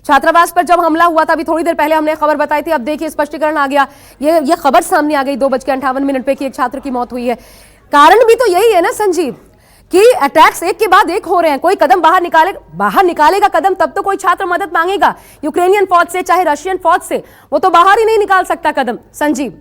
छात्रावास पर जब हमला हुआ था, अभी थोड़ी देर पहले हमने खबर बताई थी, अब देखिए स्पष्टीकरण आ गया, ये खबर सामने आ गई 2:58 पे कि एक छात्र की मौत हुई है। कारण भी तो यही है ना संजीव कि अटैक्स एक के बाद एक हो रहे हैं, कोई कदम बाहर निकालेगा कदम तब तो कोई छात्र मदद मांगेगा, यूक्रेनियन फौज से चाहे रशियन फौज से, वो तो बाहर ही नहीं निकाल सकता कदम। संजीव,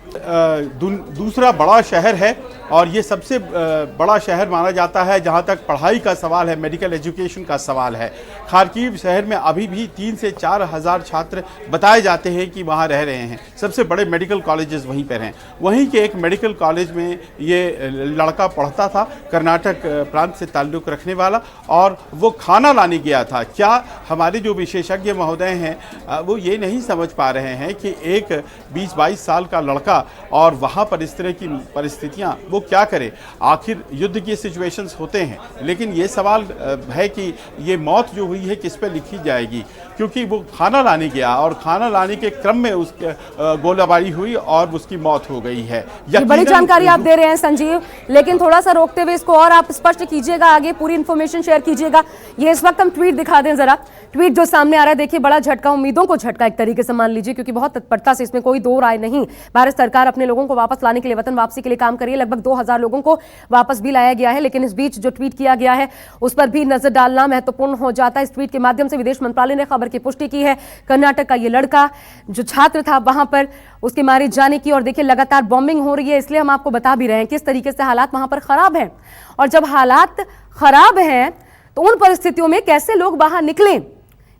दूसरा बड़ा शहर है और ये सबसे बड़ा शहर माना जाता है जहाँ तक पढ़ाई का सवाल है, मेडिकल एजुकेशन का सवाल है। खार्किव शहर में अभी भी 3 से 4 हज़ार छात्र बताए जाते हैं कि वहाँ रह रहे हैं। सबसे बड़े मेडिकल कॉलेजेस वहीं पर हैं। वहीं के एक मेडिकल कॉलेज में ये लड़का पढ़ता था, कर्नाटक प्रांत से ताल्लुक़ रखने वाला, और वो खाना लाने गया था। क्या हमारे जो विशेषज्ञ महोदय हैं वो ये नहीं समझ पा रहे हैं कि एक 20-22 साल का लड़का और वहाँ पर इस तरह की परिस्थितियाँ, वो क्या करे? आखिर युद्ध की सिचुएशंस होते हैं, लेकिन ये सवाल है कि ये मौत जो हुई है किस पे लिखी जाएगी, क्योंकि वो खाना लाने गया और खाना लाने के क्रम में उसके गोलाबारी हुई और उसकी मौत हो गई है। ये बड़ी जानकारी आप दे रहे हैं संजीव, लेकिन थोड़ा सा रोकते हुए इसको और आप स्पष्ट कीजिएगा, आगे पूरी इंफॉर्मेशन शेयर कीजिएगा। ये इस वक्त हम ट्वीट दिखा दें जरा, ट्वीट जो सामने आ रहा है, देखिए बड़ा झटका, उम्मीदों को झटका एक तरीके से मान लीजिए, क्योंकि बहुत तत्परता से, इसमें कोई दो राय नहीं, भारत सरकार अपने लोगों को वापस लाने के लिए, वतन वापसी के लिए काम कर रही है। लगभग 2000 लोगों को वापस भी लाया गया है, लेकिन इस बीच जो ट्वीट किया गया है उस पर भी नजर डालना महत्वपूर्ण हो जाता है। इस ट्वीट के माध्यम से विदेश मंत्रालय ने खबर की पुष्टि की है। कर्नाटक का ये लड़का जो छात्र था वहां पर, उसके मारे जाने की, और देखिए लगातार बॉम्बिंग हो रही है, इसलिए हम आपको बता भी रहे हैं किस तरीके से हालात वहां पर खराब हैं। और जब हालात खराब हैं तो उन परिस्थितियों में कैसे लोग बाहर निकलें,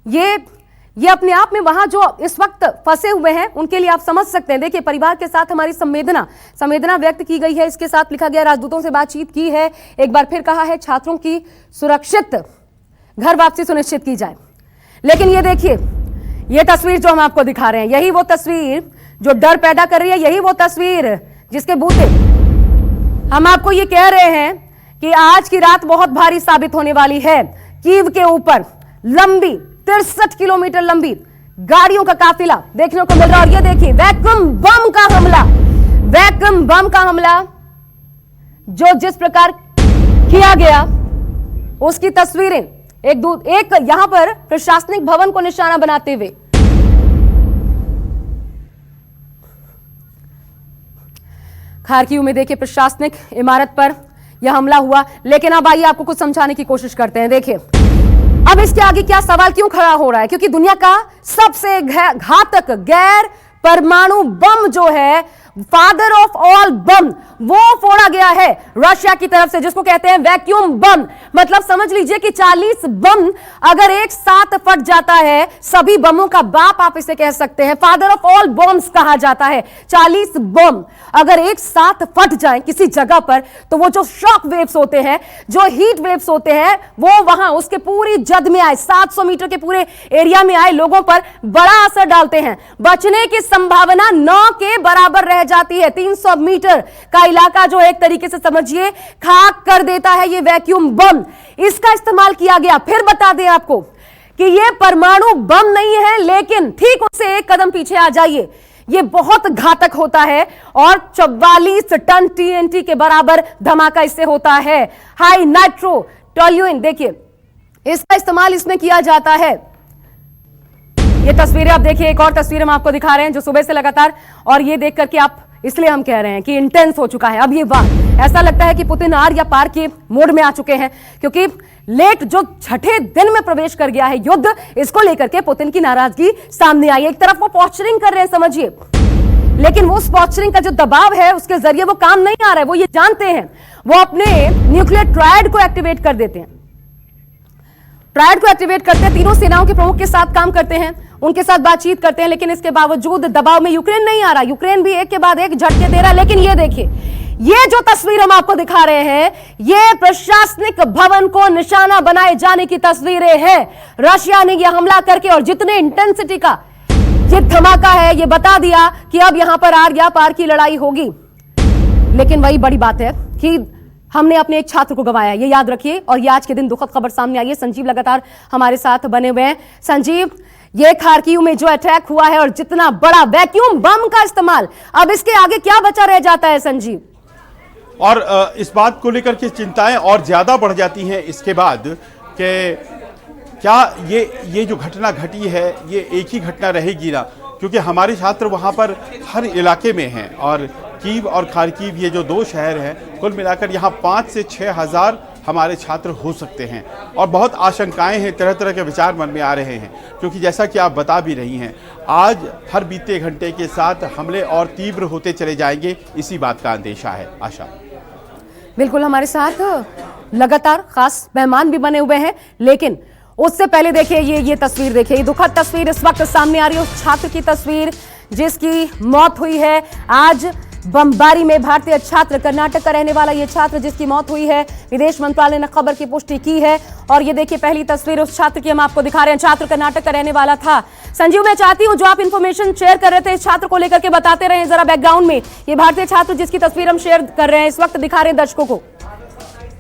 ये अपने आप में वहां जो इस वक्त फंसे हुए हैं उनके लिए आप समझ सकते हैं। देखिए परिवार के साथ हमारी संवेदना व्यक्त की गई है, इसके साथ लिखा गया, राजदूतों से बातचीत की है, एक बार फिर कहा है छात्रों की सुरक्षित घर वापसी सुनिश्चित की जाए। लेकिन ये देखिए, ये तस्वीर जो हम आपको दिखा रहे हैं, यही वो तस्वीर जो डर पैदा कर रही है, यही वो तस्वीर जिसके बूते हम आपको ये कह रहे हैं कि आज की रात बहुत भारी साबित होने वाली है। कीव के ऊपर लंबी 63 किलोमीटर लंबी गाड़ियों का काफिला देखने को मिल रहा है। और ये देखिए वैक्यूम बम का हमला जो जिस प्रकार किया गया, उसकी तस्वीरें एक यहां पर प्रशासनिक भवन को निशाना बनाते हुए। खार्किव में देखिए प्रशासनिक इमारत पर यह हमला हुआ। लेकिन अब आइए आपको कुछ समझाने की कोशिश करते हैं। देखिए अब इसके आगे क्या सवाल क्यों खड़ा हो रहा है, क्योंकि दुनिया का सबसे घातक गैर परमाणु बम जो है, फादर ऑफ ऑल बम, वो फोड़ा गया है रशिया की तरफ से, जिसको कहते हैं वैक्यूम बम। मतलब समझ लीजिए कि 40 बम अगर एक साथ फट जाता है, सभी बमों का बाप आप इसे कह सकते हैं, फादर ऑफ ऑल बम्स कहा जाता है। 40 बम अगर एक साथ फट जाएं किसी जगह पर, तो वो जो शॉक वेव्स होते हैं, जो हीट वेव्स होते हैं, वो वहां उसके पूरी जद में आए, 700 मीटर के पूरे एरिया में आए लोगों पर बड़ा असर डालते हैं। बचने की संभावना 9 के बराबर रह जाती है। 300 मीटर का इलाका जो एक तरीके से समझिए खाक कर देता है ये वैक्यूम बम। इसका इस्तेमाल किया गया। फिर बता दें आपको कि ये परमाणु बम नहीं है, लेकिन ठीक उससे एक कदम पीछे आ जाइए, ये बहुत घातक होता है और 44 टन TNT के बराबर धमाका इससे होता है। हाई नाइट्रो टोल्यूइन, देखिए इसका इस्तेमाल इसमें किया जाता है। ये तस्वीरें आप देखिए, एक और तस्वीर हम आपको दिखा रहे हैं जो सुबह से लगातार, और ये देख करके आप, इसलिए हम कह रहे हैं कि इंटेंस हो चुका है अब ये बात। ऐसा लगता है कि पुतिन आर या पार के मोड में आ चुके हैं, क्योंकि लेट जो छठे दिन में प्रवेश कर गया है युद्ध, इसको लेकर के पुतिन की नाराजगी सामने आई है। एक तरफ वो पॉस्चरिंग कर रहे हैं समझिए, लेकिन वो पॉस्चरिंग का जो दबाव है उसके जरिए वो काम नहीं आ रहा है। वो ये जानते हैं, वो अपने न्यूक्लियर ट्रायड को एक्टिवेट कर देते हैं, ट्रायड को एक्टिवेट करते हैं, तीनों सेनाओं के प्रमुख के साथ काम करते हैं, उनके साथ बातचीत करते हैं, लेकिन इसके बावजूद दबाव में यूक्रेन नहीं आ रहा। यूक्रेन भी एक के बाद एक झटके दे रहा है। लेकिन ये देखिए, ये जो तस्वीर हम आपको दिखा रहे हैं, ये प्रशासनिक भवन को निशाना बनाए जाने की तस्वीरें हैं। रशिया ने यह हमला करके, और जितने इंटेंसिटी का ये धमाका है, ये बता दिया कि अब यहां पर आर या पार की लड़ाई होगी। लेकिन वही बड़ी बात है कि हमने अपने एक छात्र को गंवाया, ये याद रखिए। और ये आज के दिन दुखद खबर सामने आई है। संजीव लगातार हमारे साथ बने हुए हैं। संजीव, ये खार्किव में जो अटैक हुआ है और जितना बड़ा वैक्यूम बम का इस्तेमाल, अब इसके आगे क्या बचा रह जाता है संजीव? और इस बात को लेकर के चिंताएं और ज्यादा बढ़ जाती हैं इसके बाद कि क्या ये जो घटना घटी है ये एक ही घटना रहेगी ना, क्योंकि हमारे छात्र वहाँ पर हर इलाके में हैं और कीव और खार्किव ये जो दो शहर हैं, कुल मिलाकर यहाँ 5 से 6 हज़ार हमारे छात्र हो सकते हैं और बहुत आशंकाएं हैं, तरह तरह के विचार मन में आ रहे हैं, क्योंकि जैसा कि आप बता भी रही हैं, आज हर बीते घंटे के साथ हमले और तीव्र होते चले जाएंगे, इसी बात का अंदेशा है। आशा, बिल्कुल हमारे साथ लगातार खास मेहमान भी बने हुए हैं, लेकिन उससे पहले देखिए ये तस्वीर देखिए, ये दुखद तस्वीर इस वक्त सामने आ रही है उस छात्र की तस्वीर जिसकी मौत हुई है आज बमबारी में। भारतीय छात्र, कर्नाटक का रहने वाला ये छात्र जिसकी मौत हुई है, विदेश मंत्रालय ने खबर की पुष्टि की है। और ये देखिए पहली तस्वीर उस छात्र की हम आपको दिखा रहे हैं। छात्र कर्नाटक का रहने वाला था। संजीव, मैं चाहती हूं जो आप इंफॉर्मेशन शेयर कर रहे थे इस छात्र को लेकर के बताते रहे जरा बैकग्राउंड में। ये भारतीय छात्र जिसकी तस्वीर हम शेयर कर रहे हैं इस वक्त दिखा रहे हैं दर्शकों को।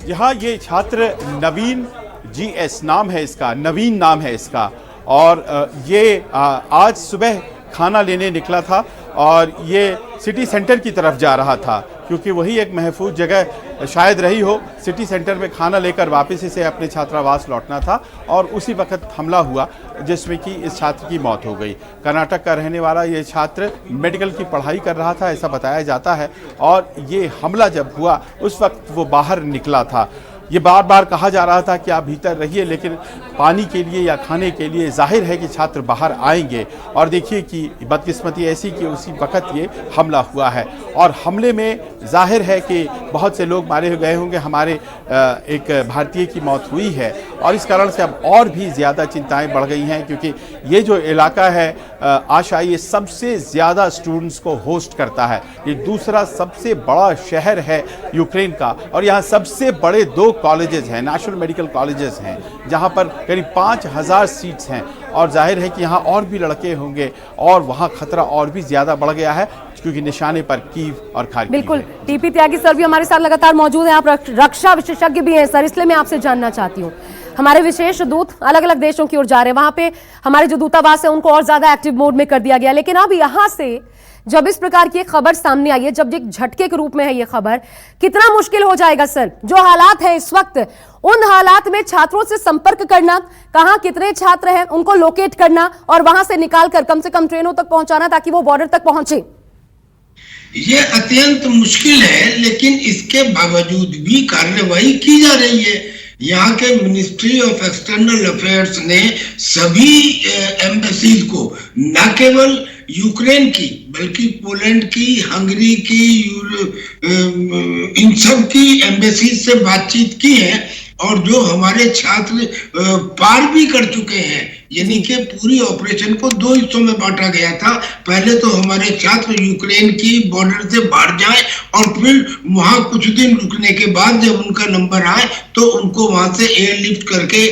यहाँ ये छात्र नवीन GS नाम है इसका, नवीन नाम है इसका, और ये आज सुबह खाना लेने निकला था और ये सिटी सेंटर की तरफ जा रहा था, क्योंकि वही एक महफूज जगह शायद रही हो। सिटी सेंटर में खाना लेकर वापस इसे अपने छात्रावास लौटना था और उसी वक्त हमला हुआ जिसमें कि इस छात्र की मौत हो गई। कर्नाटक का रहने वाला ये छात्र मेडिकल की पढ़ाई कर रहा था, ऐसा बताया जाता है, और ये हमला जब हुआ उस वक्त वो बाहर निकला था। ये बार बार कहा जा रहा था कि आप भीतर रहिए, लेकिन पानी के लिए या खाने के लिए जाहिर है कि छात्र बाहर आएंगे। और देखिए कि बदकिस्मती ऐसी कि उसी वक्त ये हमला हुआ है और हमले में जाहिर है कि बहुत से लोग मारे गए होंगे। हमारे एक भारतीय की मौत हुई है और इस कारण से अब और भी ज़्यादा चिंताएं बढ़ गई हैं, क्योंकि ये जो इलाका है आशा, ये सबसे ज़्यादा स्टूडेंट्स को होस्ट करता है। ये दूसरा सबसे बड़ा शहर है यूक्रेन का और यहाँ सबसे बड़े 2 कॉलेजेस हैं, नेशनल मेडिकल कॉलेजेस हैं, जहाँ पर करीब 5000 सीट्स हैं और जाहिर है कि यहाँ और भी लड़के होंगे और वहाँ खतरा और भी ज़्यादा बढ़ गया है, क्योंकि निशाने पर कीव और खार्किव। बिल्कुल, टीपी त्यागी सर भी हमारे साथ लगातार मौजूद हैं। आप रक्षा विशेषज्ञ भी हैं सर, इसलिए मैं आपसे जानना चाहती हूँ, हमारे विशेष दूत अलग अलग देशों की ओर जा रहे हैं, वहां पे हमारे जो दूतावास है उनको और ज्यादा एक्टिव मोड में कर दिया गया, लेकिन अब यहाँ से जब इस प्रकार की एक खबर सामने आई है, जब एक झटके के रूप में है ये खबर, कितना मुश्किल हो जाएगा सर जो हालात है इस वक्त, उन हालात में छात्रों से संपर्क करना, कहां कितने छात्र हैं उनको लोकेट करना और वहां से निकालकर कम से कम ट्रेनों तक पहुंचाना ताकि वो बॉर्डर तक पहुंचे। ये अत्यंत मुश्किल है, लेकिन इसके बावजूद भी कार्रवाई की जा रही है। यहाँ के मिनिस्ट्री ऑफ एक्सटर्नल अफेयर्स ने सभी एम्बेसीज को, न केवल यूक्रेन की बल्कि पोलैंड की, हंगरी की, इन सब की एम्बेसीज से बातचीत की है और जो हमारे छात्र पार भी कर चुके हैं, यानी कि पूरी ऑपरेशन को 2 हिस्सों में बांटा गया था। पहले तो हमारे छात्र यूक्रेन की बॉर्डर से बाहर जाएं और फिर वहां कुछ दिन रुकने के बाद जब उनका नंबर आए तो उनको वहां से एयरलिफ्ट करके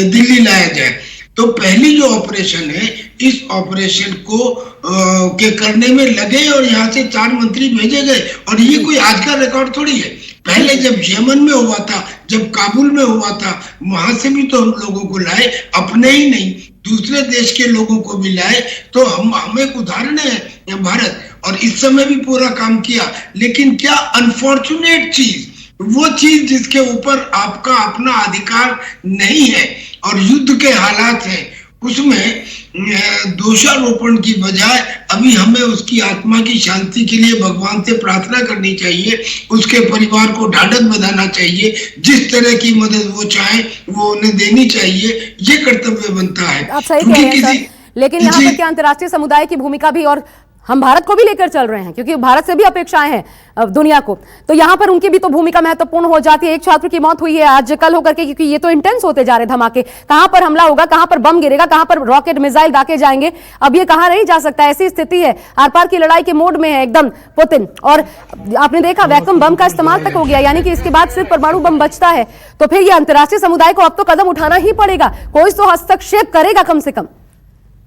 दिल्ली लाया जाए। तो पहली जो ऑपरेशन है, इस ऑपरेशन को के करने में लगे और यहाँ से 4 मंत्री भेजे गए और ये कोई आज का रिकॉर्ड थोड़ी है। पहले जब यमन में हुआ था, जब काबुल में हुआ था, वहां से भी तो हम लोगों को लाए, अपने ही नहीं दूसरे देश के लोगों को भी लाए। तो हम एक उदाहरण है भारत, और इस समय भी पूरा काम किया। लेकिन क्या अनफॉर्चुनेट चीज, वो चीज जिसके ऊपर आपका अपना अधिकार नहीं है और युद्ध के हालात हैं, उसमें दोषारोपण की बजाय अभी हमें उसकी आत्मा की शांति के लिए भगवान से प्रार्थना करनी चाहिए, उसके परिवार को ढाढ़स बंधाना चाहिए, जिस तरह की मदद वो चाहे वो उन्हें देनी चाहिए, ये कर्तव्य बनता है। आप सही कह रहे हैं सर, लेकिन यहाँ पर क्या अंतर्राष्ट्रीय समुदाय की भूमिका भी, और हम भारत को भी लेकर चल रहे हैं क्योंकि भारत से भी अपेक्षाएं हैं दुनिया को, तो यहाँ पर उनकी भी तो भूमिका महत्वपूर्ण हो जाती है। एक छात्र की मौत हुई है आज कल होकर के, क्योंकि ये तो इंटेंस होते जा रहे धमाके, कहां पर हमला होगा, कहां पर बम गिरेगा, कहां पर रॉकेट मिसाइल दागे जाएंगे, अब ये कहा नहीं जा सकता। ऐसी स्थिति है, आर पार की लड़ाई के मोड में है एकदम पुतिन, और आपने देखा वैक्यूम बम का इस्तेमाल तक हो गया, यानी कि इसके बाद सिर्फ परमाणु बम बचता है। तो फिर ये अंतर्राष्ट्रीय समुदाय को अब तो कदम उठाना ही पड़ेगा, कोई तो हस्तक्षेप करेगा कम से कम।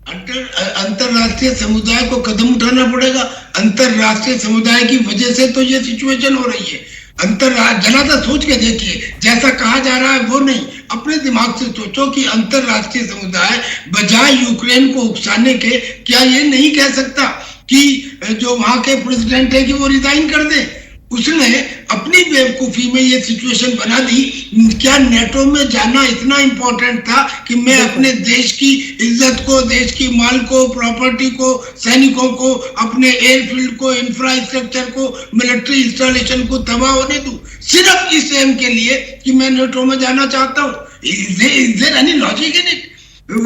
अंतरराष्ट्रीय समुदाय को कदम उठाना पड़ेगा। अंतरराष्ट्रीय समुदाय की वजह से तो ये सिचुएशन हो रही है। जरा सा सोच के देखिए, जैसा कहा जा रहा है वो नहीं, अपने दिमाग से सोचो कि अंतरराष्ट्रीय समुदाय बजाय यूक्रेन को उकसाने के क्या ये नहीं कह सकता कि जो वहां के प्रेसिडेंट है कि वो रिजाइन कर दे। उसने अपनी बेवकूफी में ये सिचुएशन बना दी। क्या नेटो में जाना इतना इंपॉर्टेंट था कि मैं अपने देश की इज्जत को, देश की माल को, प्रॉपर्टी को, सैनिकों को, अपने एयरफील्ड को, इंफ्रास्ट्रक्चर को, मिलिट्री इंस्टॉलेशन को तबाह होने दूं सिर्फ इस एम के लिए कि मैं नेटो में जाना चाहता हूँ? Is there any logic in it?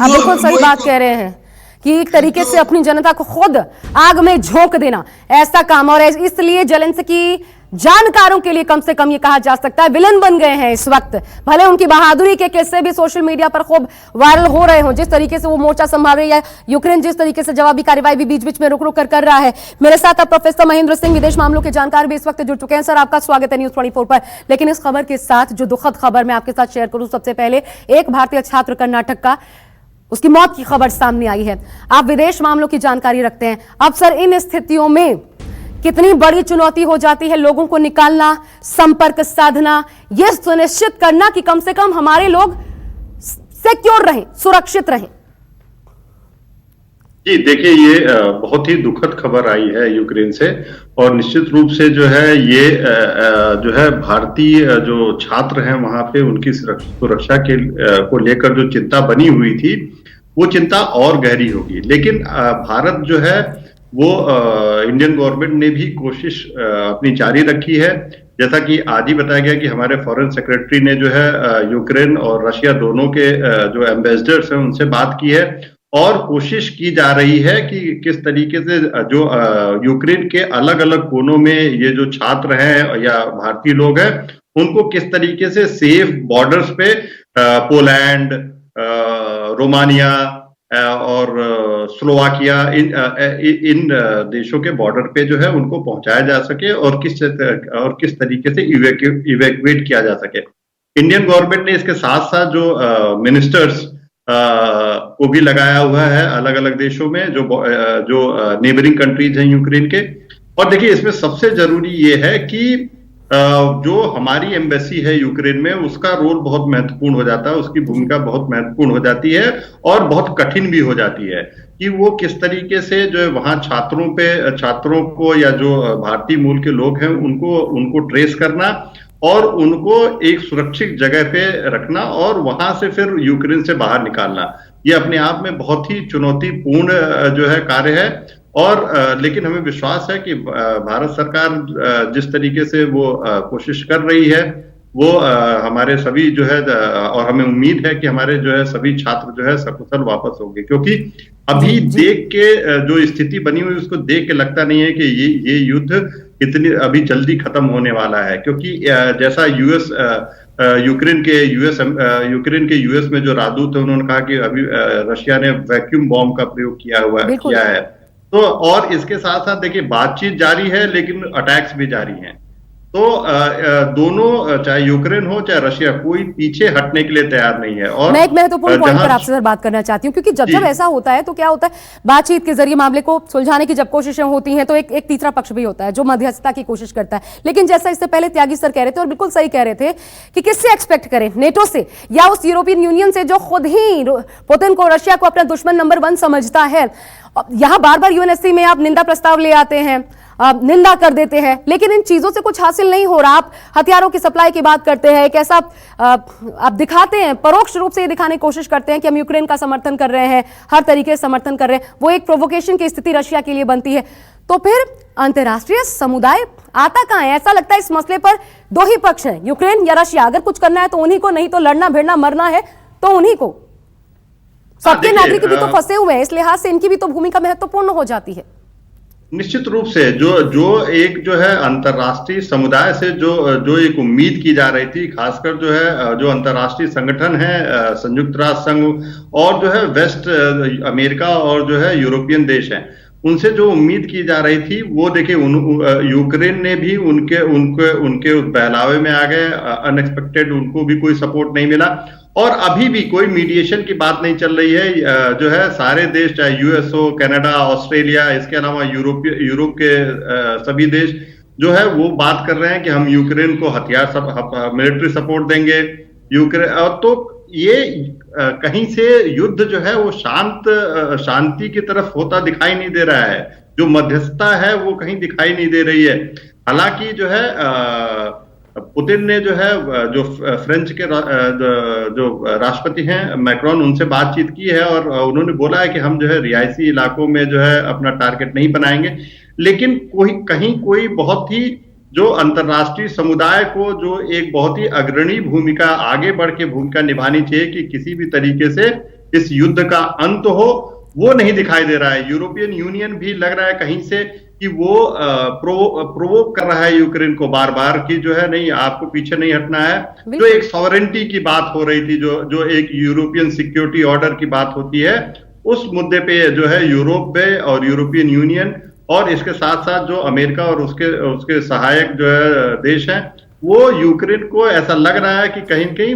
आप बिल्कुल सही बात कह रहे हैं कि एक तरीके से अपनी जनता को खुद आग में झोंक देना ऐसा काम, और इसलिए जेलेंस्की जानकारों के लिए कम से कम ये कहा जा सकता है विलन बन गए हैं इस वक्त। भले उनकी बहादुरी के किस्से भी सोशल मीडिया पर खूब वायरल हो रहे हो, जिस तरीके से वो मोर्चा संभाल रही है, यूक्रेन जिस तरीके से जवाबी कार्रवाई भी बीच बीच में रुक रुक कर रहा है। मेरे साथ अब प्रोफेसर महेंद्र सिंह विदेश मामलों के जानकार भी इस वक्त जुड़ चुके हैं। सर, आपका स्वागत है न्यूज 24 पर। लेकिन इस खबर के साथ जो दुखद खबर मैं आपके साथ शेयर करूं, सबसे पहले एक भारतीय छात्र कर्नाटक का, उसकी मौत की खबर सामने आई है। आप विदेश मामलों की जानकारी रखते हैं। अब सर, इन स्थितियों में कितनी बड़ी चुनौती हो जाती है लोगों को निकालना, संपर्क साधना, यह सुनिश्चित करना कि कम से कम हमारे लोग सिक्योर रहें, सुरक्षित रहें। जी देखिए, ये बहुत ही दुखद खबर आई है यूक्रेन से, और निश्चित रूप से जो है ये जो है भारतीय जो छात्र हैं वहां पे उनकी सुरक्षा के को लेकर जो चिंता बनी हुई थी वो चिंता और गहरी होगी। लेकिन भारत जो है वो इंडियन गवर्नमेंट ने भी कोशिश अपनी जारी रखी है। जैसा कि आज ही बताया गया कि हमारे फॉरेन सेक्रेटरी ने जो है यूक्रेन और रशिया दोनों के जो एम्बेसडर्स हैं उनसे बात की है, और कोशिश की जा रही है कि किस तरीके से जो यूक्रेन के अलग अलग कोनों में ये जो छात्र हैं या भारतीय लोग हैं उनको किस तरीके से सेफ बॉर्डर्स पे पोलैंड, रोमानिया और स्लोवाकिया, इन देशों के बॉर्डर पे जो है उनको पहुंचाया जा सके और किस तरीके से इवैक्यूएट किया जा सके। इंडियन गवर्नमेंट ने इसके साथ साथ जो मिनिस्टर्स को भी लगाया हुआ है अलग अलग देशों में जो नेबरिंग कंट्रीज हैं यूक्रेन के। और देखिए, इसमें सबसे जरूरी ये है कि जो हमारी एम्बेसी है यूक्रेन में उसका रोल बहुत महत्वपूर्ण हो जाता है, उसकी भूमिका बहुत महत्वपूर्ण हो जाती है और बहुत कठिन भी हो जाती है कि वो किस तरीके से जो है वहां छात्रों को या जो भारतीय मूल के लोग हैं उनको ट्रेस करना और उनको एक सुरक्षित जगह पे रखना और वहां से फिर यूक्रेन से बाहर निकालना। ये अपने आप में बहुत ही चुनौतीपूर्ण जो है कार्य है। और लेकिन हमें विश्वास है कि भारत सरकार जिस तरीके से वो कोशिश कर रही है वो हमारे सभी जो है, और हमें उम्मीद है कि हमारे जो है सभी छात्र जो है सकुशल वापस होंगे, क्योंकि अभी देख के जो स्थिति बनी हुई उसको देख के लगता नहीं है कि ये युद्ध इतनी अभी जल्दी खत्म होने वाला है। क्योंकि जैसा यूक्रेन के यूएस में जो राजदूत है उन्होंने कहा कि अभी रशिया ने वैक्यूम बॉम्ब का प्रयोग किया है। तो और इसके साथ साथ देखिए बातचीत जारी है लेकिन अटैक्स भी जारी हैं। तो दोनों, चाहे यूक्रेन हो चाहे रशिया, कोई पीछे हटने के लिए तैयार नहीं है। और मैं एक महत्वपूर्ण पॉइंट पर आपसे बात करना चाहती हूँ, क्योंकि जब ऐसा होता है तो क्या होता है, बातचीत के जरिए मामले को सुलझाने की जब कोशिशें होती हैं तो एक तीसरा पक्ष भी होता है जो मध्यस्थता की कोशिश करता है। लेकिन जैसा इससे पहले त्यागी सर कह रहे थे और बिल्कुल सही कह रहे थे कि किससे एक्सपेक्ट करें, नेटो से या उस यूरोपियन यूनियन से जो खुद ही पुतिन को, रशिया को अपना दुश्मन नंबर 1 समझता है। यहां बार बार यूएनएससी में आप निंदा प्रस्ताव ले आते हैं, निंदा कर देते हैं, लेकिन इन चीजों से कुछ हासिल नहीं हो रहा। आप हथियारों की सप्लाई की बात करते हैं, एक ऐसा आप दिखाते हैं, परोक्ष रूप से ये दिखाने की कोशिश करते हैं कि हम यूक्रेन का समर्थन कर रहे हैं, हर तरीके से समर्थन कर रहे हैं। वो एक प्रोवोकेशन की स्थिति रशिया के लिए बनती है। तो फिर अंतर्राष्ट्रीय समुदाय आता कहां है? ऐसा लगता है इस मसले पर दो ही पक्ष हैं, यूक्रेन या रशिया। अगर कुछ करना है तो उन्हीं को, नहीं तो लड़ना भिड़ना मरना है तो उन्हीं को। सबके नागरिक भी तो फंसे हुए हैं, इस लिहाज से इनकी भी तो भूमिका महत्वपूर्ण हो जाती है। निश्चित रूप से जो एक जो है अंतर्राष्ट्रीय समुदाय से जो एक उम्मीद की जा रही थी, खासकर जो है जो अंतर्राष्ट्रीय संगठन है, संयुक्त राष्ट्र संघ और जो है वेस्ट अमेरिका और जो है यूरोपियन देश हैं, उनसे जो उम्मीद की जा रही थी वो देखिए यूक्रेन ने भी उनके बहलावे में आ गए। अनएक्सपेक्टेड उनको भी कोई सपोर्ट नहीं मिला और अभी भी कोई मीडिएशन की बात नहीं चल रही है। जो है सारे देश, चाहे यूएस हो, कनाडा, ऑस्ट्रेलिया, इसके अलावा यूरोप के सभी देश जो है वो बात कर रहे हैं कि हम यूक्रेन को मिलिट्री सपोर्ट देंगे। तो ये कहीं से युद्ध जो है वो शांति की तरफ होता दिखाई नहीं दे रहा है। जो मध्यस्थता है वो कहीं दिखाई नहीं दे रही है। हालांकि जो है पुतिन ने जो है जो फ्रेंच के जो राष्ट्रपति हैं मैक्रोन, उनसे बातचीत की है और उन्होंने बोला है कि हम जो है रिहायशी इलाकों में जो है अपना टारगेट नहीं बनाएंगे, लेकिन कोई बहुत ही जो अंतर्राष्ट्रीय समुदाय को जो एक बहुत ही अग्रणी भूमिका, आगे बढ़ के भूमिका निभानी चाहिए कि किसी भी तरीके से इस युद्ध का अंत हो, वो नहीं दिखाई दे रहा है। यूरोपियन यूनियन भी लग रहा है कहीं से कि वो प्रोवोक कर रहा है यूक्रेन को बार बार कि जो है नहीं, आपको पीछे नहीं हटना है। जो एक सॉवरेंटी की बात हो रही थी, जो एक यूरोपियन सिक्योरिटी ऑर्डर की बात होती है, उस मुद्दे पे जो है यूरोप पे और यूरोपियन यूनियन और इसके साथ साथ जो अमेरिका और उसके सहायक जो है देश हैं, वो यूक्रेन को ऐसा लग रहा है कि कहीं न कहीं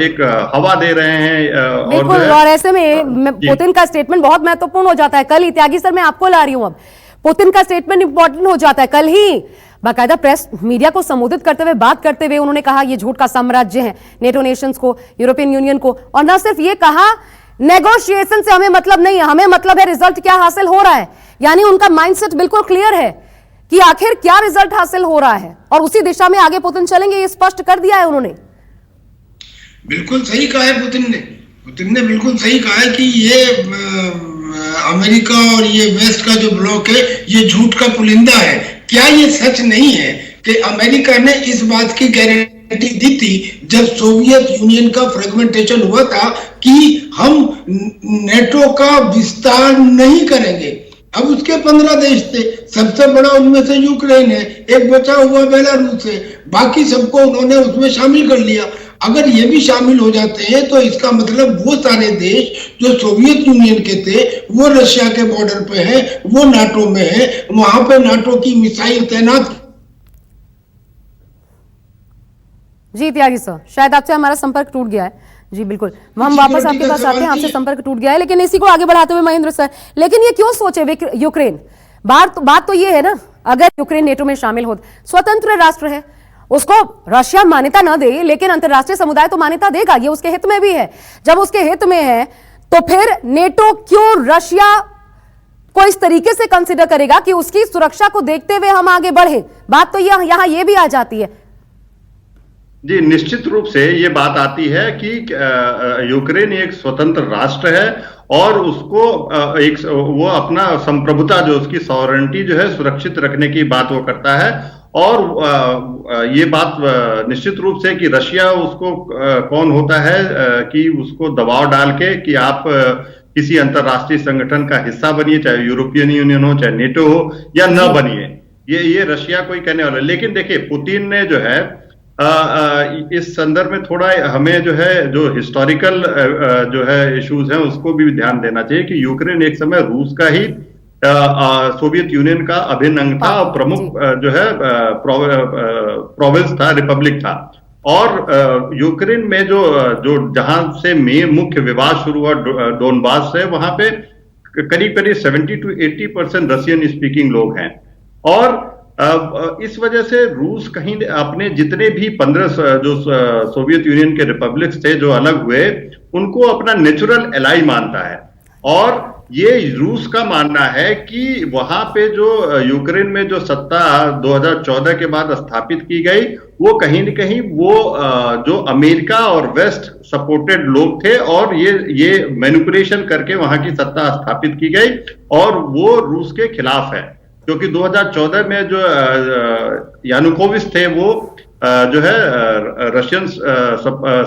एक हवा दे रहे हैं। बिल्कुल, और ऐसे में पुतिन का स्टेटमेंट बहुत महत्वपूर्ण हो जाता है। कल ही त्यागी सर, मैं आपको ला रही हूं, अब पुतिन का स्टेटमेंट इंपॉर्टेंट हो जाता है। कल ही बाकायदा प्रेस मीडिया को संबोधित करते हुए, बात करते हुए उन्होंने कहा ये झूठ का साम्राज्य है नेटो नेशंस को, यूरोपियन यूनियन को। और न सिर्फ ये कहा, नेगोशिएशन से हमें मतलब नहीं है, हमें मतलब है रिजल्ट क्या हासिल हो रहा है। यानी उनका माइंडसेट बिल्कुल क्लियर है कि आखिर क्या रिजल्ट हासिल हो रहा है और उसी दिशा में आगे पुतिन चलेंगे, ये स्पष्ट कर दिया है उन्होंने। बिल्कुल सही कहा है पुतिन ने बिल्कुल सही कहा है कि ये अमेरिका और ये वेस्ट का जो ब्लॉक है, ये झूठ का पुलिंदा है। क्या ये सच नहीं है कि अमेरिका ने इस बात की गारंटी दी थी जब सोवियत यूनियन का फ्रेगमेंटेशन हुआ था कि हम नेटो का विस्तार नहीं करेंगे। अब उसके 15 देश थे, सबसे बड़ा उनमें से यूक्रेन है, एक बचा हुआ बेलारूस है, बाकी सबको उन्होंने उसमें शामिल कर लिया। अगर ये भी शामिल हो जाते हैं तो इसका मतलब वो सारे देश जो सोवियत यूनियन के थे वो रशिया के बॉर्डर पे हैं, वो नाटो में हैं, वहां पे नाटो की मिसाइल तैनात। जी त्यागी सर, शायद आपसे हमारा संपर्क टूट गया है। जी बिल्कुल, हम वापस आपके पास आते हैं, आपसे संपर्क टूट गया है। लेकिन इसी को आगे बढ़ाते हुए महेंद्र सर, लेकिन ये क्यों सोचे यूक्रेन? बात तो ये है ना, अगर यूक्रेन नेटो में शामिल हो, स्वतंत्र राष्ट्र है, उसको रशिया मान्यता न दे, लेकिन अंतरराष्ट्रीय समुदाय तो मान्यता देगा, ये उसके हित में भी है। जब उसके हित में है तो फिर नेटो क्यों रशिया को इस तरीके से कंसिडर करेगा कि उसकी सुरक्षा को देखते हुए हम आगे बढ़े? बात तो यहां ये भी आ जाती है। जी, निश्चित रूप से ये बात आती है कि यूक्रेन एक स्वतंत्र राष्ट्र है और उसको वो अपना संप्रभुता, जो उसकी सॉवरेंटी जो है सुरक्षित रखने की बात वो करता है। और ये बात निश्चित रूप से कि रशिया उसको कौन होता है कि उसको दबाव डाल के कि आप किसी अंतरराष्ट्रीय संगठन का हिस्सा बनिए, चाहे यूरोपियन यूनियन हो, चाहे नेटो हो, या न बनिए, ये रशिया को ही कहने वाला। लेकिन देखिए, पुतिन ने जो है इस संदर्भ में थोड़ा हमें जो है जो हिस्टोरिकल जो है इश्यूज हैं उसको भी ध्यान देना चाहिए कि यूक्रेन एक समय रूस का ही सोवियत यूनियन का अभिन्न अंग था और प्रमुख जो है प्रोविंस था, रिपब्लिक था। और यूक्रेन में जो जहां से मुख्य विवाद शुरू हुआ डोनबास से, वहां पे करीब 70 to 80% रशियन स्पीकिंग लोग हैं। और इस वजह से रूस कहीं अपने जितने भी 15 जो सोवियत यूनियन के रिपब्लिक्स थे जो अलग हुए, उनको अपना नेचुरल एलाई मानता है। और ये रूस का मानना है कि वहां पे जो यूक्रेन में जो सत्ता 2014 के बाद स्थापित की गई, वो कहीं न कहीं वो जो अमेरिका और वेस्ट सपोर्टेड लोग थे और ये मैनिपुलेशन करके वहां की सत्ता स्थापित की गई और वो रूस के खिलाफ है। क्योंकि 2014 में जो यानुकोविच थे वो जो है रशियन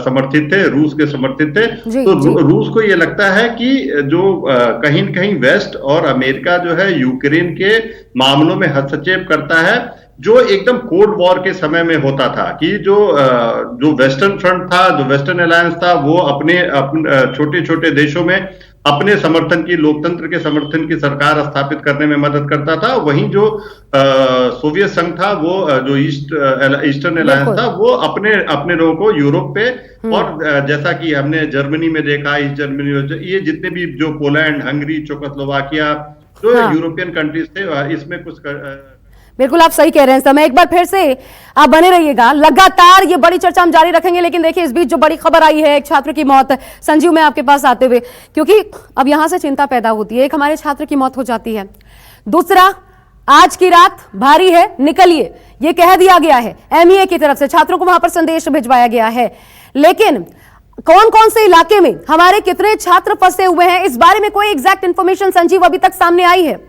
समर्थित थे, रूस के समर्थित थे। तो रूस को ये लगता है कि जो कहीं न कहीं वेस्ट और अमेरिका जो है यूक्रेन के मामलों में हस्तक्षेप करता है, जो एकदम कोल्ड वॉर के समय में होता था कि जो वेस्टर्न फ्रंट था, जो वेस्टर्न अलायंस था, वो अपने छोटे छोटे देशों में अपने समर्थन की, लोकतंत्र के समर्थन की सरकार स्थापित करने में मदद करता था। वहीं जो सोवियत संघ था, वो जो ईस्टर्न अलायंस था, वो अपने लोगों को यूरोप पे, और जैसा कि हमने जर्मनी में देखा, ईस्ट जर्मनी में ये जितने भी जो पोलैंड, हंगरी, चेकोस्लोवाकिया जो यूरोपियन कंट्रीज थे, इसमें कुछ बिल्कुल आप सही कह रहे हैं सर। मैं एक बार फिर से, आप बने रहिएगा, लगातार ये बड़ी चर्चा हम जारी रखेंगे। लेकिन देखिए, इस बीच जो बड़ी खबर आई है एक छात्र की मौत, संजीव मैं आपके पास आते हुए, क्योंकि अब यहां से चिंता पैदा होती है। एक हमारे छात्र की मौत हो जाती है, दूसरा आज की रात भारी है, निकलिए, ये कह दिया गया है एमईए की तरफ से। छात्रों को वहां पर संदेश भिजवाया गया है, लेकिन कौन कौन से इलाके में हमारे कितने छात्र फंसे हुए हैं, इस बारे में कोई एग्जैक्ट इंफॉर्मेशन संजीव अभी तक सामने आई है?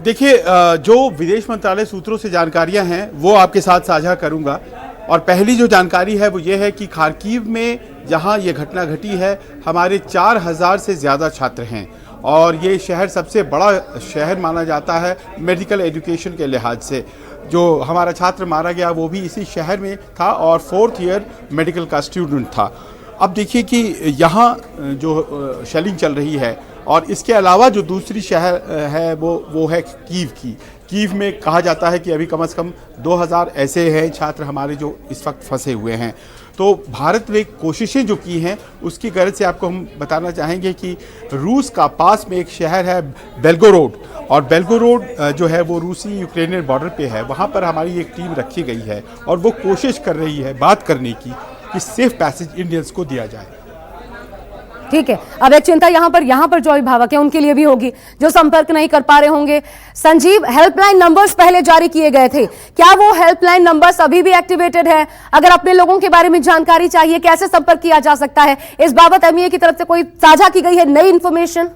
देखिए, जो विदेश मंत्रालय सूत्रों से जानकारियां हैं वो आपके साथ साझा करूंगा। और पहली जो जानकारी है वो ये है कि खार्किव में जहां ये घटना घटी है, हमारे 4000 से ज़्यादा छात्र हैं और ये शहर सबसे बड़ा शहर माना जाता है मेडिकल एजुकेशन के लिहाज से। जो हमारा छात्र मारा गया वो भी इसी शहर में था और 4th ईयर मेडिकल का स्टूडेंट था। अब देखिए कि यहाँ जो शेलिंग चल रही है और इसके अलावा जो दूसरी शहर है वो है कीव की। कीव में कहा जाता है कि अभी कम से कम 2000 ऐसे हैं छात्र हमारे जो इस वक्त फंसे हुए हैं। तो भारत ने कोशिशें जो की हैं उसकी गरज से आपको हम बताना चाहेंगे कि रूस का पास में एक शहर है बेल्गोरोड, और बेल्गोरोड जो है वो रूसी यूक्रेनियन बॉर्डर पे है। वहाँ पर हमारी एक टीम रखी गई है और वो कोशिश कर रही है बात करने की कि सेफ पैसेज इंडियंस को दिया जाए। ठीक है, अब एक चिंता यहाँ पर जो अभिभावक है उनके लिए भी होगी जो संपर्क नहीं कर पा रहे होंगे। संजीव, हेल्पलाइन नंबर्स पहले जारी किए गए थे, क्या वो हेल्पलाइन नंबर्स अभी भी एक्टिवेटेड है? अगर अपने लोगों के बारे में जानकारी चाहिए, कैसे संपर्क किया जा सकता है? इस बाबत एमईए की तरफ से कोई साझा की गई है नई इंफॉर्मेशन?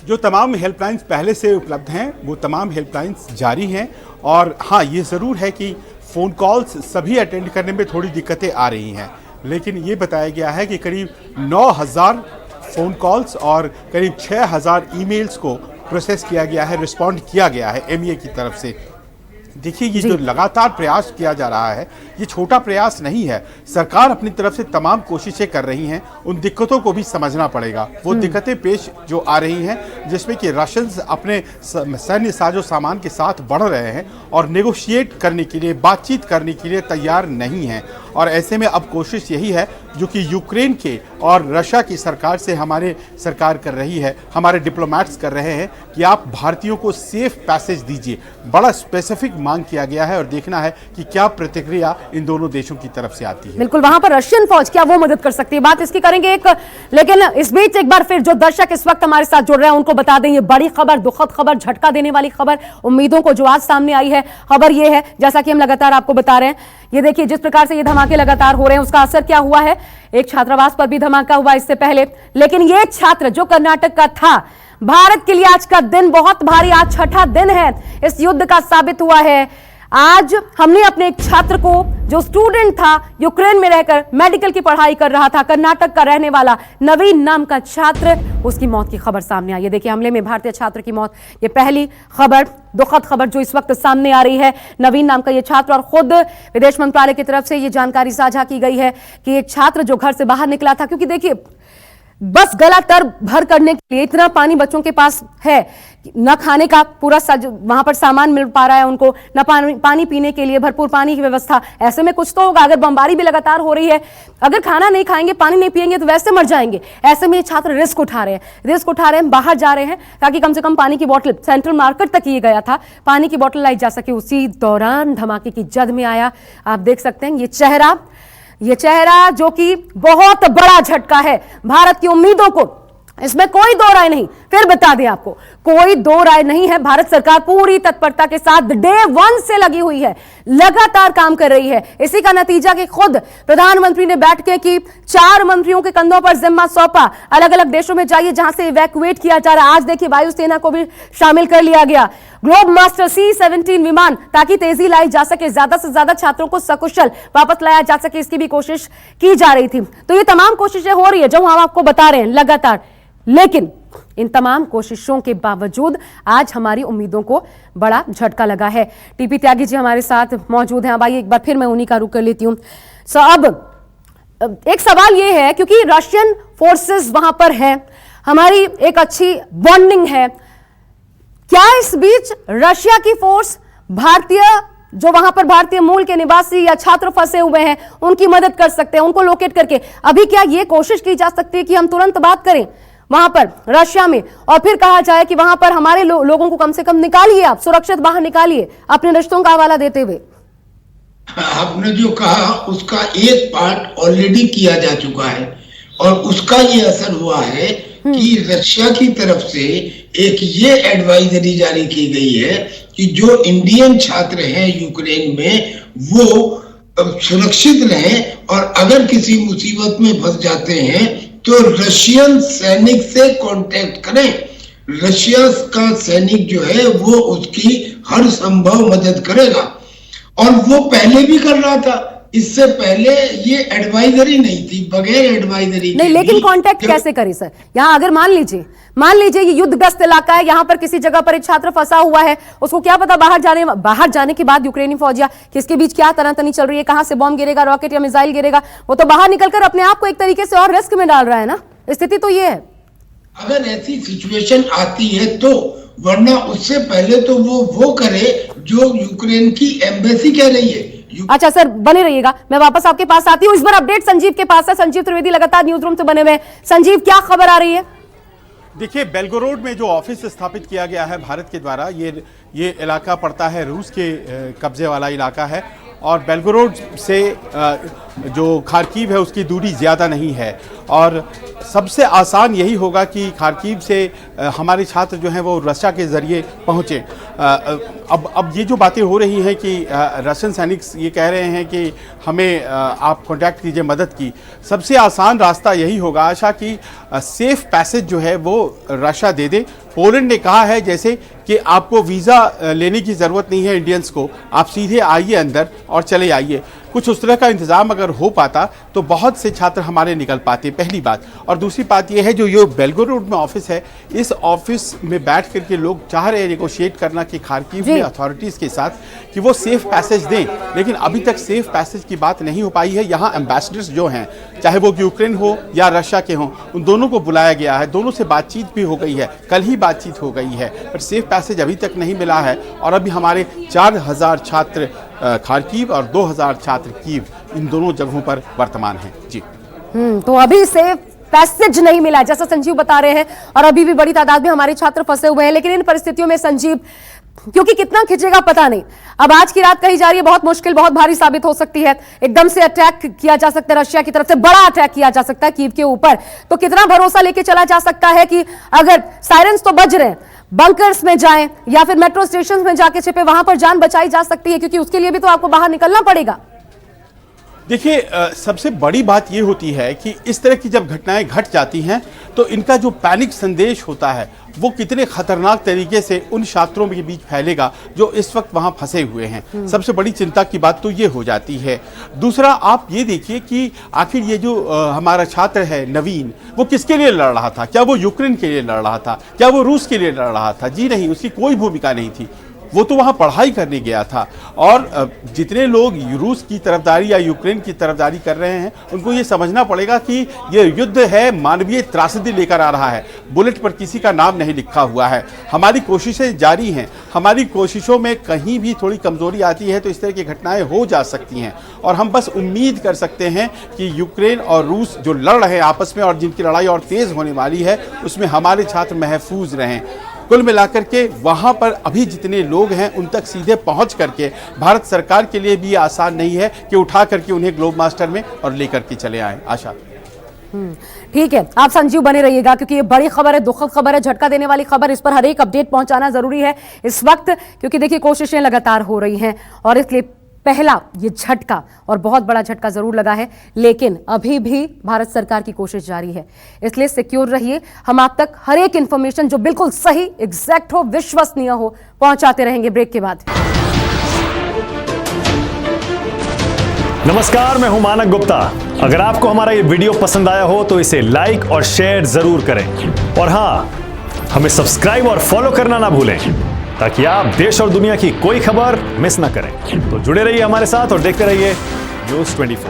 जो तमाम हेल्पलाइंस पहले से उपलब्ध हैं वो तमाम हेल्पलाइंस जारी हैं। और हाँ, ये ज़रूर है कि फ़ोन कॉल्स सभी अटेंड करने में थोड़ी दिक्कतें आ रही हैं, लेकिन ये बताया गया है कि करीब 9000 फ़ोन कॉल्स और करीब 6000 ईमेल्स को प्रोसेस किया गया है, रिस्पॉन्ड किया गया है एमईए की तरफ से। देखिए, ये जो लगातार प्रयास किया जा रहा है ये छोटा प्रयास नहीं है। सरकार अपनी तरफ से तमाम कोशिशें कर रही हैं, उन दिक्कतों को भी समझना पड़ेगा। वो दिक्कतें पेश जो आ रही हैं जिसमें कि रशियंस अपने सैन्य साजो सामान के साथ बढ़ रहे हैं और नेगोशिएट करने के लिए, बातचीत करने के लिए तैयार नहीं हैं। और ऐसे में अब कोशिश यही है जो कि यूक्रेन के और रशिया की सरकार से हमारे सरकार कर रही है, हमारे डिप्लोमेट्स कर रहे हैं कि आप भारतीयों को सेफ पैसेज दीजिए। बड़ा स्पेसिफिक मांग किया गया है और देखना है कि क्या प्रतिक्रिया इन दोनों देशों की तरफ से आती है। बिल्कुल, वहां पर रशियन फौज क्या वो मदद कर सकती है, बात इसकी करेंगे एक। लेकिन इस बीच एक बार फिर जो दर्शक इस वक्त हमारे साथ जुड़ रहे हैं उनको बता दें, ये बड़ी खबर, दुखद खबर, झटका देने वाली खबर, उम्मीदों को जो आज सामने आई है। खबर ये है, जैसा कि हम लगातार आपको बता रहे हैं, ये देखिए जिस प्रकार से ये धमाके लगातार हो रहे हैं उसका असर क्या हुआ है। एक छात्रावास पर भी धमाका हुआ इससे पहले, लेकिन ये छात्र जो कर्नाटक का था, भारत के लिए आज का दिन बहुत भारी, आज छठा दिन है इस युद्ध का साबित हुआ है। आज हमने अपने एक छात्र को, जो स्टूडेंट था, यूक्रेन में रहकर मेडिकल की पढ़ाई कर रहा था, कर्नाटक का रहने वाला नवीन नाम का छात्र, उसकी मौत की खबर सामने आई है। देखिए, हमले में भारतीय छात्र की मौत, ये पहली खबर, दुखद खबर जो इस वक्त सामने आ रही है। नवीन नाम का ये छात्र, और खुद विदेश मंत्रालय की तरफ से ये जानकारी साझा की गई है कि एक छात्र जो घर से बाहर निकला था, क्योंकि देखिए बस गला तर भर करने के लिए इतना पानी बच्चों के पास है, न खाने का पूरा वहां पर सामान मिल पा रहा है उनको, न पानी पीने के लिए भरपूर पानी की व्यवस्था। ऐसे में कुछ तो होगा, अगर बमबारी भी लगातार हो रही है, अगर खाना नहीं खाएंगे, पानी नहीं पिएंगे तो वैसे मर जाएंगे। ऐसे में ये छात्र रिस्क उठा रहे हैं, बाहर जा रहे हैं ताकि कम से कम पानी की बोतल, सेंट्रल मार्केट तक ये गया था, पानी की बोतल लाई जा सके। उसी दौरान धमाके की जद में आया। आप देख सकते हैं ये चेहरा जो कि बहुत बड़ा झटका है भारत की उम्मीदों को, इसमें कोई दो राय नहीं। फिर बता दें आपको, कोई दो राय नहीं है। भारत सरकार पूरी तत्परता के साथ डे 1 से लगी हुई है, लगातार काम कर रही है। इसी का नतीजा कि खुद प्रधानमंत्री ने बैठ के की 4 मंत्रियों के कंधों पर जिम्मा सौंपा, अलग अलग देशों में जाइए जहां से इवैक्यूएट किया जा रहा है। आज देखिए वायुसेना को भी शामिल कर लिया गया, ग्लोब मास्टर C-17 विमान, ताकि तेजी लाई जा सके, ज्यादा से ज्यादा छात्रों को सकुशल वापस लाया जा सके, इसकी भी कोशिश की जा रही थी। तो ये तमाम कोशिशें हो रही है जो हम आपको बता रहे हैं लगातार, लेकिन इन तमाम कोशिशों के बावजूद आज हमारी उम्मीदों को बड़ा झटका लगा है। टीपी त्यागी जी हमारे साथ मौजूद हैं। अब आइए एक बार फिर मैं उन्हीं का रुख कर लेती हूं। अब एक सवाल यह है, क्योंकि रशियन फोर्सेस वहां पर हैं, हमारी एक अच्छी बॉन्डिंग है, क्या इस बीच रशिया की फोर्स भारतीय, जो वहां पर भारतीय मूल के निवासी या छात्र फंसे हुए हैं, उनकी मदद कर सकते हैं, उनको लोकेट करके? अभी क्या यह कोशिश की जा सकती है कि हम तुरंत बात करें वहां पर रशिया में और फिर कहा जाए कि वहां पर हमारे लोगों को कम से कम निकालिए, आप सुरक्षित बाहर निकालिए, अपने रिश्तों का हवाला देते हुए? आपने जो कहा उसका एक पार्ट ऑलरेडी किया जा चुका है और उसका ये असर हुआ है कि रशिया की तरफ से एक ये एडवाइजरी जारी की गई है कि जो इंडियन छात्र हैं यूक्रेन में वो सुरक्षित रहें और अगर किसी मुसीबत में फंस जाते हैं तो रशियन सैनिक से कांटेक्ट करें। रशिया का सैनिक जो है वो उसकी हर संभव मदद करेगा और वो पहले भी कर रहा था। इससे पहले ये एडवाइजरी नहीं थी, बगैर एडवाइजरी नहीं, लेकिन कांटेक्ट कैसे करें सर? यहाँ अगर मान लीजिए ये युद्धग्रस्त इलाका है, यहाँ पर किसी जगह पर एक छात्र फंसा हुआ है, उसको क्या पता बाहर जाने के बाद यूक्रेनी फौजिया किसके बीच क्या तनातनी चल रही है, कहां से बॉम्ब गिरेगा, रॉकेट या मिसाइल गिरेगा, वो तो बाहर निकलकर अपने आप को एक तरीके से और रिस्क में डाल रहा है ना। स्थिति तो ये है। अगर ऐसी सिचुएशन आती है तो, वरना उससे पहले तो वो करे जो यूक्रेन की एम्बेसी कह रही है। अच्छा सर, बने रहिएगा, मैं वापस आपके पास आती हूँ। इस बार अपडेट संजीव के पास है। संजीव त्रिवेदी लगातार न्यूज रूम से बने हुए हैं। संजीव, क्या खबर आ रही है? देखिए, बेलगोरोड में जो ऑफिस स्थापित किया गया है भारत के द्वारा, ये इलाका पड़ता है रूस के कब्जे वाला इलाका है और बेलगोरोड से जो खार्किव है उसकी दूरी ज़्यादा नहीं है और सबसे आसान यही होगा कि खार्किव से हमारे छात्र जो हैं वो रशिया के ज़रिए पहुँचें। अब ये जो बातें हो रही हैं कि रशियन सैनिक ये कह रहे हैं कि हमें आप कांटेक्ट कीजिए मदद की, सबसे आसान रास्ता यही होगा आशा कि सेफ पैसेज जो है वो रशिया दे दे। पोलैंड ने कहा है जैसे कि आपको वीज़ा लेने की ज़रूरत नहीं है इंडियंस को, आप सीधे आइए अंदर और चले आइए। कुछ उस तरह का इंतज़ाम अगर हो पाता तो बहुत से छात्र हमारे निकल पाते, पहली बात। और दूसरी बात यह है जो ये बेलगोरोड में ऑफिस है, इस ऑफिस में बैठ करके लोग चाह रहे हैं नेगोशिएट करना कि खार्किव में अथॉरिटीज़ के साथ कि वो सेफ पैसेज दें, लेकिन अभी तक सेफ पैसेज की बात नहीं हो पाई है। यहाँ एम्बेसडर्स जो हैं, चाहे वो यूक्रेन हो या रशिया के हों, उन दोनों को बुलाया गया है, दोनों से बातचीत भी हो गई है, कल ही बातचीत हो गई है, पर सेफ पैसेज अभी तक नहीं मिला है। और अभी हमारे 4000 छात्र खार्किव और 2000 छात्र कीव, इन दोनों जगहों पर वर्तमान हैं। जी तो अभी सेफ पैसेज नहीं मिला जैसा संजीव बता रहे हैं और अभी भी बड़ी तादाद में हमारे छात्र फंसे हुए हैं। लेकिन इन परिस्थितियों में संजीव, क्योंकि कितना खिंचेगा पता नहीं, अब आज की रात कही जा रही है बहुत मुश्किल, बहुत भारी साबित हो सकती है। एकदम से अटैक किया जा सकता है, रशिया की तरफ से बड़ा अटैक किया जा सकता है कीव के ऊपर। तो कितना भरोसा लेके चला जा सकता है कि अगर सायरन्स तो बज रहे हैं, बंकर्स में जाएं या फिर मेट्रो स्टेशन में जाके छिपे, वहां पर जान बचाई जा सकती है? क्योंकि उसके लिए भी तो आपको बाहर निकलना पड़ेगा। देखिए, सबसे बड़ी बात यह होती है कि इस तरह की जब घटनाएं घट जाती हैं तो इनका जो पैनिक संदेश होता है वो कितने खतरनाक तरीके से उन छात्रों के बीच फैलेगा जो इस वक्त वहां फंसे हुए हैं। सबसे बड़ी चिंता की बात तो ये हो जाती है। दूसरा, आप ये देखिए कि आखिर ये जो हमारा छात्र है नवीन, वो किसके लिए लड़ रहा था? क्या वो यूक्रेन के लिए लड़ रहा था? क्या वो रूस के लिए लड़ रहा था? जी नहीं, उसकी कोई भूमिका नहीं थी, वो तो वहाँ पढ़ाई करने गया था। और जितने लोग रूस की तरफदारी या यूक्रेन की तरफदारी कर रहे हैं उनको ये समझना पड़ेगा कि ये युद्ध है, मानवीय त्रासदी लेकर आ रहा है, बुलेट पर किसी का नाम नहीं लिखा हुआ है। हमारी कोशिशें जारी हैं, हमारी कोशिशों में कहीं भी थोड़ी कमज़ोरी आती है तो इस तरह की घटनाएं हो जा सकती हैं और हम बस उम्मीद कर सकते हैं कि यूक्रेन और रूस जो लड़ रहे हैं आपस में और जिनकी लड़ाई और तेज़ होने वाली है उसमें हमारे छात्र महफूज रहें। कुल मिलाकर के वहाँ पर अभी जितने लोग हैं उन तक सीधे पहुँच करके भारत सरकार के लिए भी आसान नहीं है कि उठा करके उन्हें ग्लोब मास्टर में और लेकर के चले आएँ। आशा, ठीक है, आप संजीव बने रहिएगा क्योंकि ये बड़ी खबर है, दुखद खबर है, झटका देने वाली खबर। इस पर हर एक अपडेट पहुंचाना जरूरी है इस वक्त, क्योंकि देखिए कोशिशें लगातार हो रही हैं और इसलिए पहला ये झटका और बहुत बड़ा झटका जरूर लगा है, लेकिन अभी भी भारत सरकार की कोशिश जारी है। इसलिए सिक्योर रहिए, हम आप तक हर एक इंफॉर्मेशन जो बिल्कुल सही, एग्जैक्ट हो, विश्वसनीय हो, पहुंचाते रहेंगे ब्रेक के बाद। नमस्कार, मैं हूं मानक गुप्ता। अगर आपको हमारा ये वीडियो पसंद आया हो तो इसे लाइक और शेयर जरूर करें और हाँ, हमें सब्सक्राइब और फॉलो करना ना भूलें ताकि आप देश और दुनिया की कोई खबर मिस ना करें। तो जुड़े रहिए हमारे साथ और देखते रहिए न्यूज़ 24।